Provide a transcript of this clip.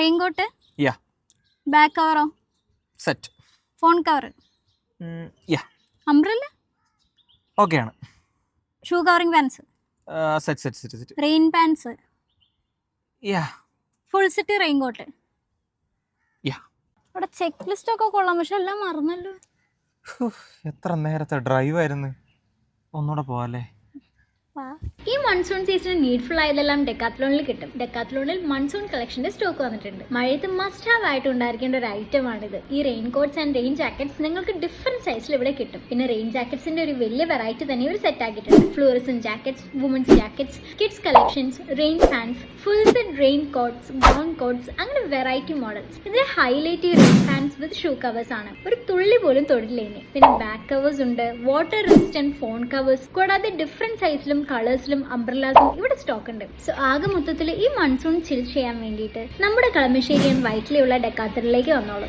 Raincoat, Yeah. Back കവറോ, Set. Phone cover, Yeah. Umbrella, Okay ആണ്. Shoe covering pants, Set. Rain pants, Yeah. Full set raincoat. Yeah. ഇവിടെ check list ഒക്കെ കൊള്ളാം, പക്ഷെ എല്ലാം മറന്നല്ലോ. എത്ര നേരത്തെ ഡ്രൈവ് ആയിരുന്നു. ഒന്നുകൂടെ പോവാല്ലേ? ഈ മൺസൂൺ സീസണിൽ നീഡ്ഫുൾ ആയതെല്ലാം ഡെക്കാത്ലോണിൽ കിട്ടും. ഡെക്കാത്ലോണിൽ മൺസൂൺ കളക്ഷന്റെ സ്റ്റോക്ക് വന്നിട്ടുണ്ട്. മഴയത്ത് മസ്റ്റ് ഹാവ് ആയിട്ട് ഉണ്ടായിരിക്കേണ്ട ഒരു ഐറ്റം ആണിത്. ഈ rain quotes and rain jackets നിങ്ങൾക്ക് ഡിഫറെന്റ് സൈസിൽ ഇവിടെ കിട്ടും. പിന്നെ റെയിൻ ജാക്കറ്റ്സിന്റെ ഒരു വലിയ വെറൈറ്റി തന്നെ ഇവർ സെറ്റ് ആക്കിയിട്ടുണ്ട്. Fluorescent jackets, women's jackets, kids collections, rain pants, full set rain coats, ground coats, അങ്ങനെ വെറൈറ്റി മോഡൽസ്. ഇതിലെ ഹൈലൈറ്റ് ഈ rain pants with shoe covers ആണ്. ഒരു തുള്ളി പോലും തൊടില്ലേനെ. പിന്നെ ബാക്ക് കവേഴ്സ് ഉണ്ട്, വാട്ടർ റെസിസ്റ്റന്റ് ഫോൺ കവേഴ്സ്, കൂടാതെ ഡിഫറെന്റ് സൈസിലും കളേഴ്സിലും അംബ്രല്ലാസും ഇവിടെ സ്റ്റോക്ക് ഉണ്ട്. സോ ആകെ മൊത്തത്തിൽ ഈ മൺസൂൺ ചിൽ ചെയ്യാൻ വേണ്ടിയിട്ട് നമ്മുടെ കളമശ്ശേരി ആൻഡ് വൈറ്റിലുള്ള ഡെക്കാത്തറിലേക്ക് വന്നോളൂ.